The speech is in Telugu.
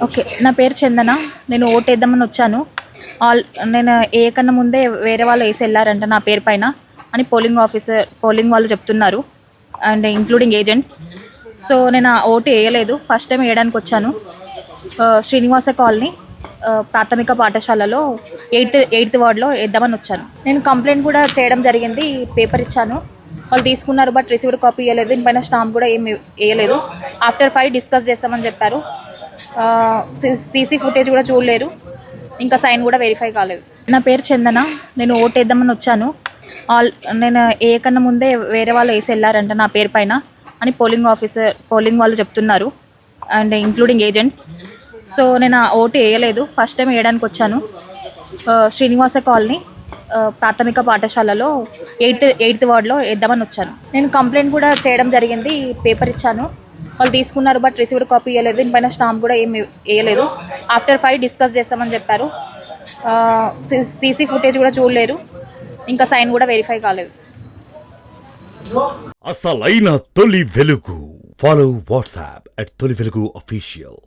ఓకే. నా పేరు చందన. నేను ఓటేద్దామని వచ్చాను. ఆల్ నేను కన్నా ముందే వేరే వాళ్ళు వేసి వెళ్ళారంట నా పేరు పైన అని పోలింగ్ వాళ్ళు చెప్తున్నారు, అండ్ ఇంక్లూడింగ్ ఏజెంట్స్. సో నేను ఆ ఓటు వేయలేదు. ఫస్ట్ టైం వేయడానికి వచ్చాను. శ్రీనివాస కాలనీ ప్రాథమిక పాఠశాలలో ఎయిత్ వార్డ్లో వేద్దామని వచ్చాను. నేను కంప్లైంట్ కూడా చేయడం జరిగింది. పేపర్ ఇచ్చాను, వాళ్ళు తీసుకున్నారు, బట్ రిసీవ్డ్ కాపీ ఇవ్వలేదు. దీనిపైన స్టాంప్ కూడా ఏమి వేయలేదు. ఆఫ్టర్ 5 డిస్కస్ చేస్తామని చెప్పారు. సీసీ ఫుటేజ్ కూడా చూడలేరు, ఇంకా సైన్ కూడా వెరిఫై కాలేదు. నా పేరు చందన. నేను ఓటేద్దామని వచ్చాను. నేను కన్నా ముందే వేరే వాళ్ళు వేసి వెళ్ళారంట నా పేరు పైన అని పోలింగ్ వాళ్ళు చెప్తున్నారు, అండ్ ఇంక్లూడింగ్ ఏజెంట్స్. సో నేను ఆ ఓటు వేయలేదు. ఫస్ట్ టైం వేయడానికి వచ్చాను. శ్రీనివాస కాలనీ ప్రాథమిక పాఠశాలలో ఎయిత్ వార్డ్లో వేద్దామని వచ్చాను. నేను కంప్లైంట్ కూడా చేయడం జరిగింది. పేపర్ ఇచ్చాను, వాళ్ళు తీసుకున్నారు, బట్ రిసీవ్డ్ కాపీ ఇవ్వలేదు. దీనిపైన స్టాంప్ కూడా ఏమి వేయలేదు. ఆఫ్టర్ 5 డిస్కస్ చేస్తామని చెప్పారు. సీసీ ఫుటేజ్ కూడా చూడలేరు, ఇంకా సైన్ కూడా వెరిఫై కాలేదు. అసలైన తొలి వెలుగు. ఫాలో వాట్సాప్ @తొలి వెలుగు అఫీషియల్.